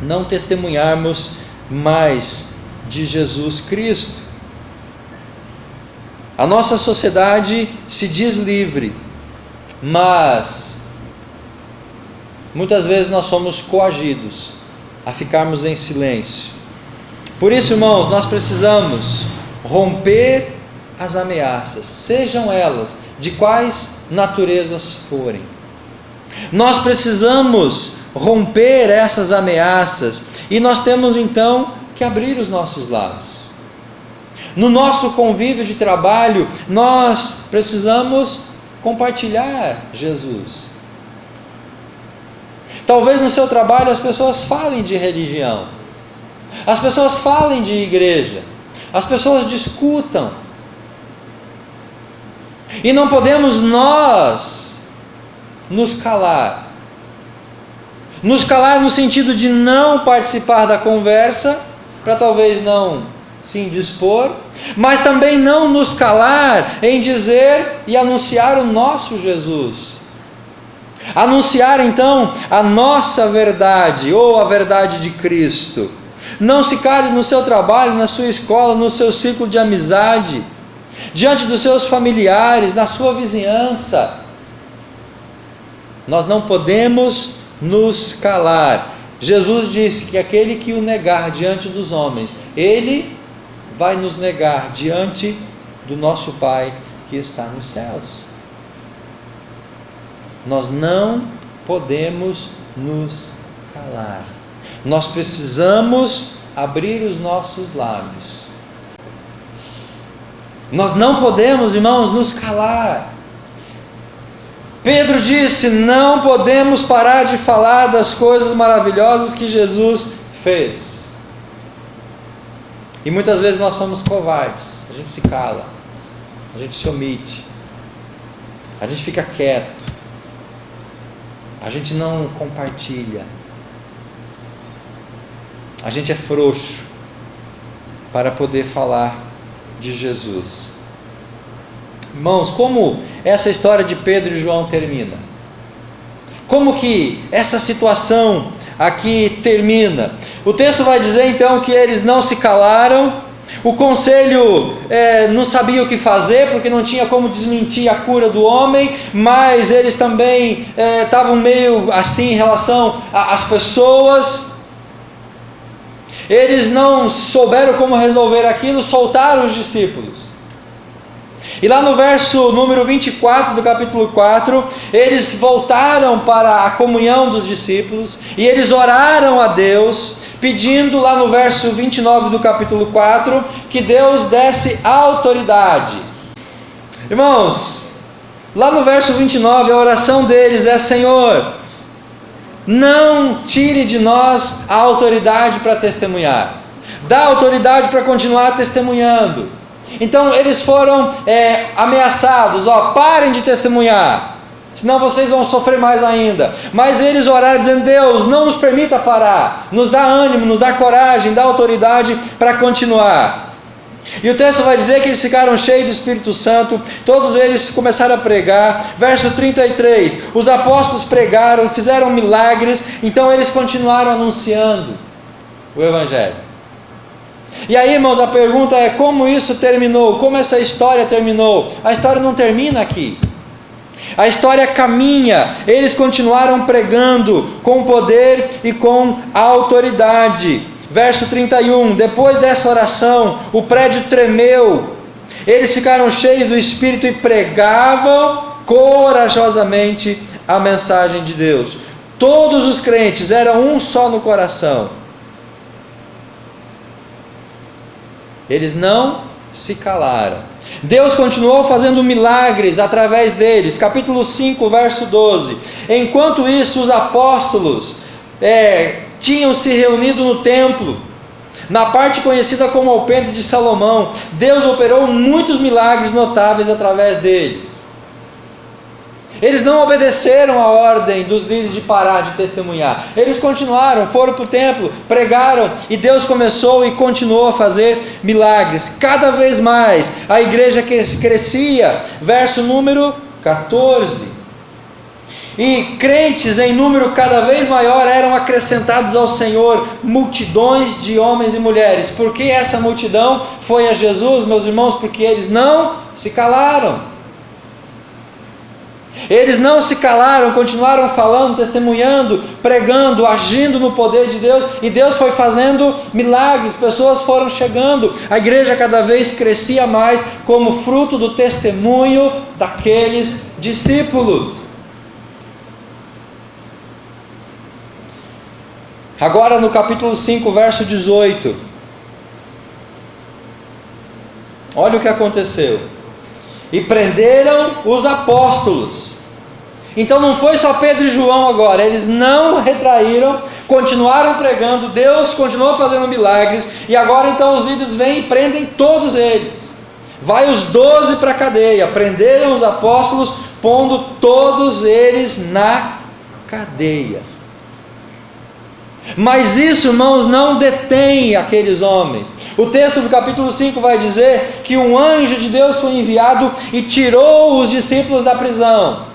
Speaker 1: não testemunharmos mais de Jesus Cristo. A nossa sociedade se diz livre, mas muitas vezes nós somos coagidos a ficarmos em silêncio. Por isso, irmãos, nós precisamos romper as ameaças, sejam elas de quais naturezas forem. Nós precisamos romper essas ameaças e nós temos então que abrir os nossos lábios. No nosso convívio de trabalho, nós precisamos compartilhar Jesus. Talvez no seu trabalho as pessoas falem de religião, as pessoas falem de igreja, as pessoas discutam. E não podemos nós nos calar. Nos calar no sentido de não participar da conversa, para talvez não se indispor, mas também não nos calar em dizer e anunciar o nosso Jesus. Anunciar então a nossa verdade, ou a verdade de Cristo. Não se cale no seu trabalho, na sua escola, no seu círculo de amizade, diante dos seus familiares, na sua vizinhança. Nós não podemos nos calar. Jesus disse que aquele que o negar diante dos homens, ele vai nos negar diante do nosso Pai que está nos céus. Nós não podemos nos calar. Nós precisamos abrir os nossos lábios. Nós não podemos, irmãos, nos calar. Pedro disse: não podemos parar de falar das coisas maravilhosas que Jesus fez. E muitas vezes nós somos covardes, a gente se cala, a gente se omite, a gente fica quieto, a gente não compartilha, a gente é frouxo para poder falar de Jesus. Irmãos, como essa história de Pedro e João termina? Como que essa situação aqui termina? O texto vai dizer então que eles não se calaram. O conselho não sabia o que fazer, porque não tinha como desmentir a cura do homem, mas eles também estavam meio assim em relação às pessoas. Eles não souberam como resolver aquilo, soltaram os discípulos. E lá no verso número 24 do capítulo 4, eles voltaram para a comunhão dos discípulos, e eles oraram a Deus, pedindo lá no verso 29 do capítulo 4, que Deus desse autoridade. Irmãos, lá no verso 29, a oração deles é: Senhor, não tire de nós a autoridade para testemunhar, dá autoridade para continuar testemunhando. Então eles foram ameaçados: parem de testemunhar, senão vocês vão sofrer mais ainda. Mas eles oraram dizendo: Deus, não nos permita parar, nos dá ânimo, nos dá coragem, dá autoridade para continuar. E o texto vai dizer que eles ficaram cheios do Espírito Santo, todos eles começaram a pregar. Verso 33, os apóstolos pregaram, fizeram milagres, então eles continuaram anunciando o Evangelho. E aí, irmãos, a pergunta é: como isso terminou? Como essa história terminou? A história não termina aqui. A história caminha, eles continuaram pregando com poder e com autoridade. Verso 31, depois dessa oração, o prédio tremeu, eles ficaram cheios do Espírito e pregavam corajosamente a mensagem de Deus. Todos os crentes eram um só no coração. Eles não se calaram. Deus continuou fazendo milagres através deles. Capítulo 5, verso 12. Enquanto isso, os apóstolos tinham se reunido no templo, na parte conhecida como Alpendre de Salomão. Deus operou muitos milagres notáveis através deles. Eles não obedeceram a ordem dos líderes de parar de testemunhar. Eles continuaram, foram para o templo, pregaram, e Deus começou e continuou a fazer milagres. Cada vez mais a igreja crescia. Verso número 14. E crentes em número cada vez maior eram acrescentados ao Senhor, multidões de homens e mulheres. Por que essa multidão foi a Jesus, meus irmãos? Porque eles não se calaram. Eles não se calaram, continuaram falando, testemunhando, pregando, agindo no poder de Deus, e Deus foi fazendo milagres, pessoas foram chegando, a igreja cada vez crescia mais como fruto do testemunho daqueles discípulos. Agora no capítulo 5, verso 18, olha o que aconteceu. E prenderam os apóstolos. Então não foi só Pedro e João agora, eles não retraíram, continuaram pregando, Deus continuou fazendo milagres, e agora então os líderes vêm e prendem todos eles. Vai os 12 para a cadeia, prenderam os apóstolos, pondo todos eles na cadeia. Mas isso, irmãos, não detém aqueles homens. O texto do capítulo 5 vai dizer que um anjo de Deus foi enviado e tirou os discípulos da prisão.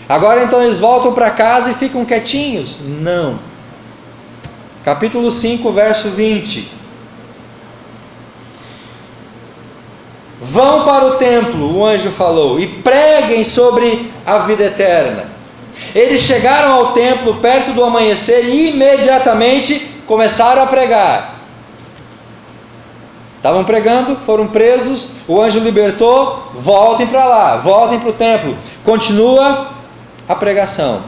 Speaker 1: Agora então eles voltam para casa e ficam quietinhos? Não. Capítulo 5, verso 20. Vão para o templo, o anjo falou, e preguem sobre a vida eterna. Eles chegaram ao templo perto do amanhecer e imediatamente começaram a pregar. Estavam pregando, foram presos, o anjo libertou, voltem para lá, voltem para o templo. Continua a pregação.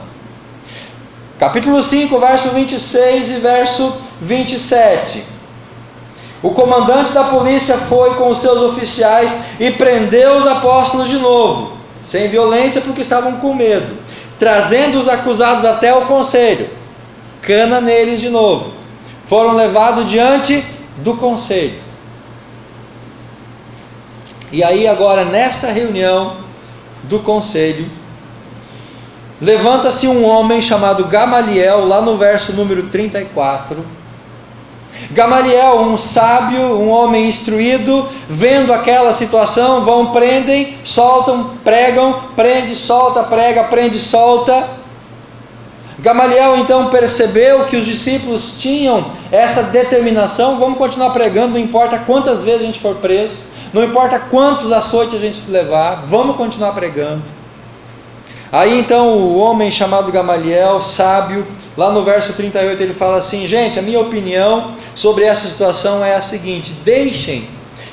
Speaker 1: Capítulo 5, verso 26 e verso 27. O comandante da polícia foi com os seus oficiais e prendeu os apóstolos de novo, sem violência porque estavam com medo, trazendo os acusados até o conselho. Cana neles de novo. Foram levados diante do conselho. E aí agora nessa reunião do conselho, levanta-se um homem chamado Gamaliel, lá no verso número 34. Gamaliel, um sábio, um homem instruído, vendo aquela situação, vão, prendem, soltam, pregam, prende, solta, prega, prende, solta. Gamaliel então percebeu que os discípulos tinham essa determinação: vamos continuar pregando, não importa quantas vezes a gente for preso, não importa quantos açoites a gente levar, vamos continuar pregando. Aí então o homem chamado Gamaliel, sábio, lá no verso 38 ele fala assim: gente, a minha opinião sobre essa situação é a seguinte: deixem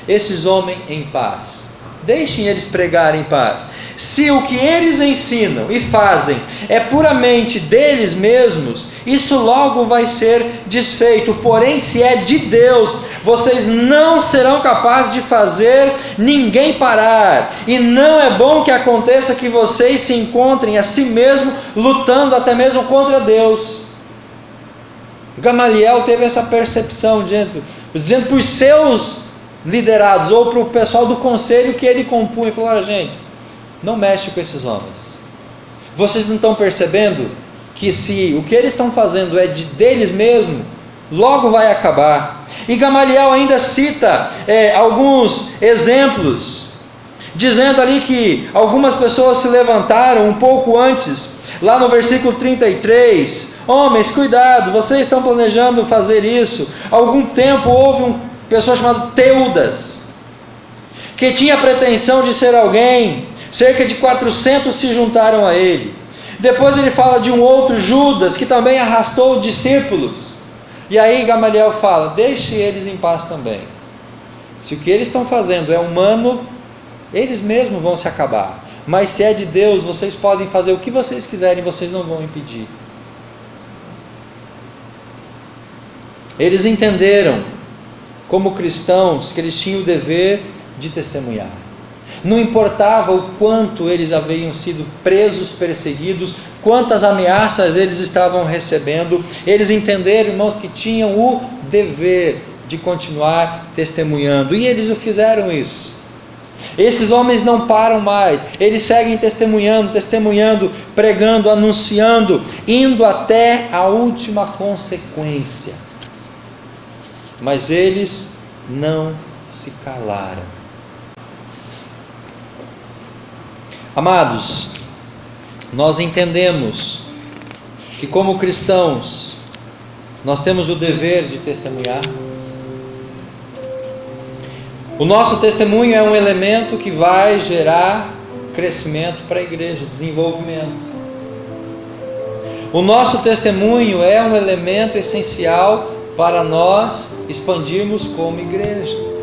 Speaker 1: esses homens em paz, deixem eles pregarem em paz. Se o que eles ensinam e fazem é puramente deles mesmos, isso logo vai ser desfeito. Porém, se é de Deus, vocês não serão capazes de fazer ninguém parar. E não é bom que aconteça que vocês se encontrem a si mesmo lutando até mesmo contra Deus. Gamaliel teve essa percepção dizendo para os seus liderados ou para o pessoal do conselho que ele compunha, e falou: gente, não mexe com esses homens. Vocês não estão percebendo que se o que eles estão fazendo é deles mesmos, logo vai acabar. E Gamaliel ainda cita alguns exemplos, dizendo ali que algumas pessoas se levantaram um pouco antes, lá no versículo 33, homens, cuidado, vocês estão planejando fazer isso. Há algum tempo houve uma pessoa chamada Teudas, que tinha a pretensão de ser alguém, cerca de 400 se juntaram a ele. Depois ele fala de um outro Judas, que também arrastou discípulos. E aí Gamaliel fala, deixe eles em paz também. Se o que eles estão fazendo é humano, eles mesmos vão se acabar. Mas se é de Deus, vocês podem fazer o que vocês quiserem, vocês não vão impedir. Eles entenderam, como cristãos, que eles tinham o dever de testemunhar. Não importava o quanto eles haviam sido presos, perseguidos, quantas ameaças eles estavam recebendo, eles entenderam, irmãos, que tinham o dever de continuar testemunhando, e eles o fizeram isso. Esses homens não param mais, eles seguem testemunhando, pregando, anunciando, indo até a última consequência. Mas eles não se calaram. Amados, nós entendemos que como cristãos, nós temos o dever de testemunhar. O nosso testemunho é um elemento que vai gerar crescimento para a igreja, desenvolvimento. O nosso testemunho é um elemento essencial para nós expandirmos como igreja.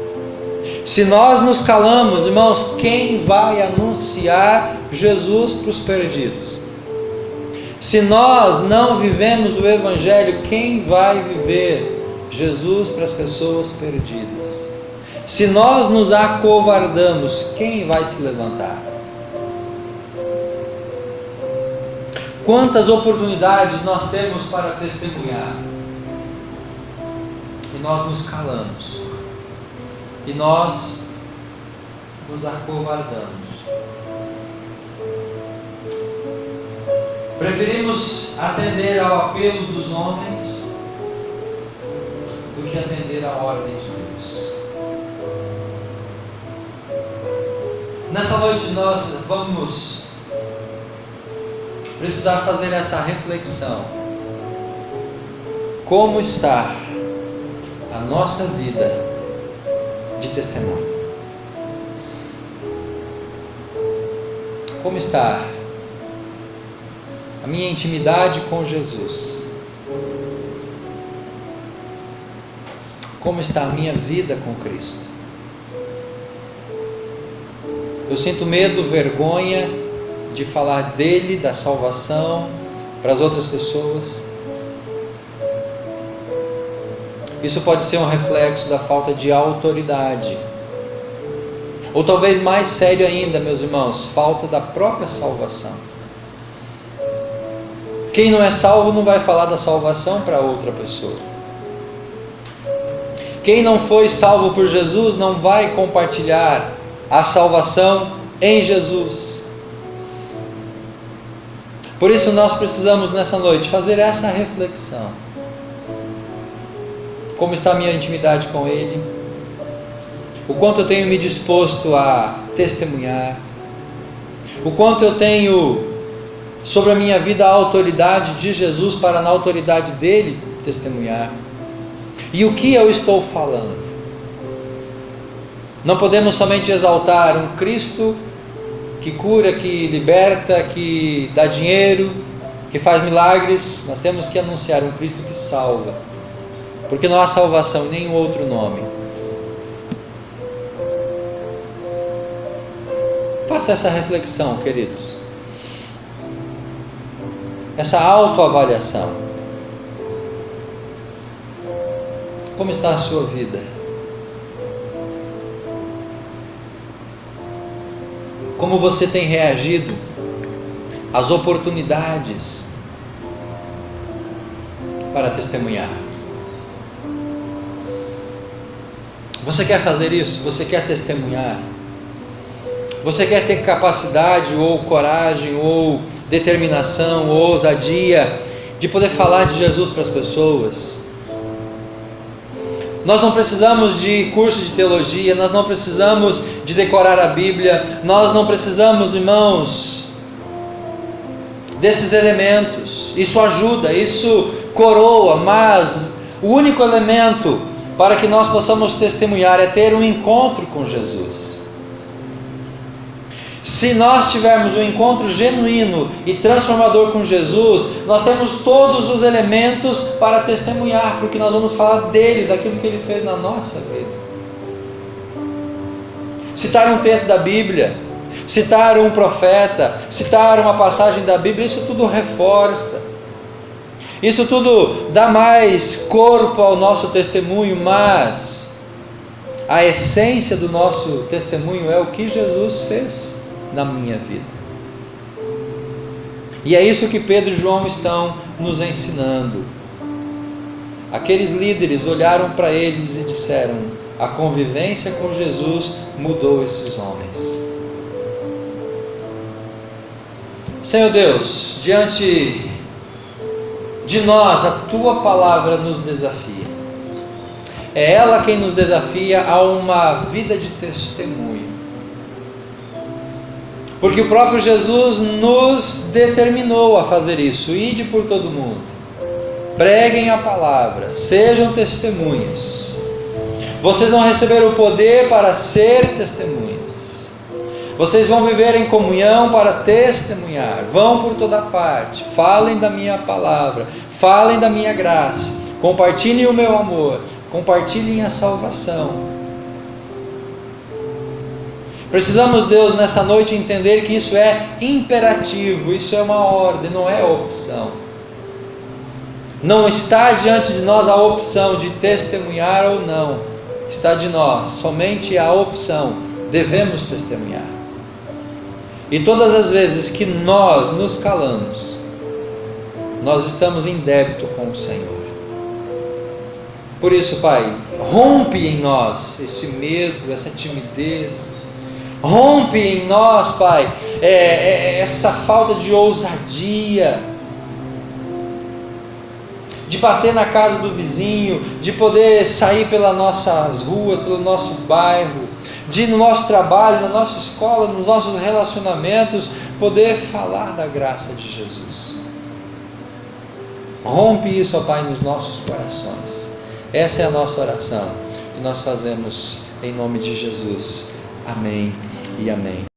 Speaker 1: Se nós nos calamos, irmãos, quem vai anunciar Jesus para os perdidos? Se nós não vivemos o Evangelho, quem vai viver Jesus para as pessoas perdidas? Se nós nos acovardamos, quem vai se levantar? Quantas oportunidades nós temos para testemunhar? E nós nos calamos. E nós nos acovardamos. Preferimos atender ao apelo dos homens do que atender à ordem de Deus. Nessa noite nós vamos precisar fazer essa reflexão. Como está a nossa vida de testemunho? Como está a minha intimidade com Jesus? Como está a minha vida com Cristo? Eu sinto medo, vergonha de falar dele, da salvação para as outras pessoas. Isso pode ser um reflexo da falta de autoridade. Ou talvez mais sério ainda, meus irmãos, falta da própria salvação. Quem não é salvo não vai falar da salvação para outra pessoa. Quem não foi salvo por Jesus não vai compartilhar a salvação em Jesus. Por isso nós precisamos nessa noite fazer essa reflexão. Como está a minha intimidade com Ele? O quanto eu tenho me disposto a testemunhar? O quanto eu tenho sobre a minha vida a autoridade de Jesus para na autoridade dele testemunhar? E o que eu estou falando? Não podemos somente exaltar um Cristo que cura, que liberta, que dá dinheiro, que faz milagres. Nós temos que anunciar um Cristo que salva, porque não há salvação em nenhum outro nome. Faça essa reflexão, queridos, essa autoavaliação. Como está a sua vida? Como você tem reagido às oportunidades para testemunhar? Você quer fazer isso? Você quer testemunhar? Você quer ter capacidade ou coragem ou determinação ou ousadia de poder falar de Jesus para as pessoas? Nós não precisamos de curso de teologia, nós não precisamos de decorar a Bíblia, nós não precisamos, irmãos, desses elementos. Isso ajuda, isso coroa, mas o único elemento para que nós possamos testemunhar é ter um encontro com Jesus. Se nós tivermos um encontro genuíno e transformador com Jesus, nós temos todos os elementos para testemunhar, porque nós vamos falar dele, daquilo que ele fez na nossa vida. Citar um texto da Bíblia, citar um profeta, citar uma passagem da Bíblia, isso tudo reforça. Isso tudo dá mais corpo ao nosso testemunho, mas a essência do nosso testemunho é o que Jesus fez na minha vida. E é isso que Pedro e João estão nos ensinando. Aqueles líderes olharam para eles e disseram: a convivência com Jesus mudou esses homens. Senhor Deus, diante de nós, a Tua palavra nos desafia. É ela quem nos desafia a uma vida de testemunho. Porque o próprio Jesus nos determinou a fazer isso. Ide por todo mundo, preguem a palavra, sejam testemunhas. Vocês vão receber o poder para ser testemunhas. Vocês vão viver em comunhão para testemunhar. Vão por toda parte, falem da minha palavra, falem da minha graça, compartilhem o meu amor, compartilhem a salvação. Precisamos, Deus, nessa noite entender que isso é imperativo, isso é uma ordem, não é opção. Não está diante de nós a opção de testemunhar ou não. Está de nós somente a opção, devemos testemunhar. E todas as vezes que nós nos calamos, nós estamos em débito com o Senhor. Por isso, Pai, rompe em nós esse medo, essa timidez. Rompe em nós, Pai, essa falta de ousadia, de bater na casa do vizinho, de poder sair pelas nossas ruas, pelo nosso bairro, de no nosso trabalho, na nossa escola, nos nossos relacionamentos, poder falar da graça de Jesus. Rompe isso, ó Pai, nos nossos corações. Essa é a nossa oração que nós fazemos em nome de Jesus. Amém e amém.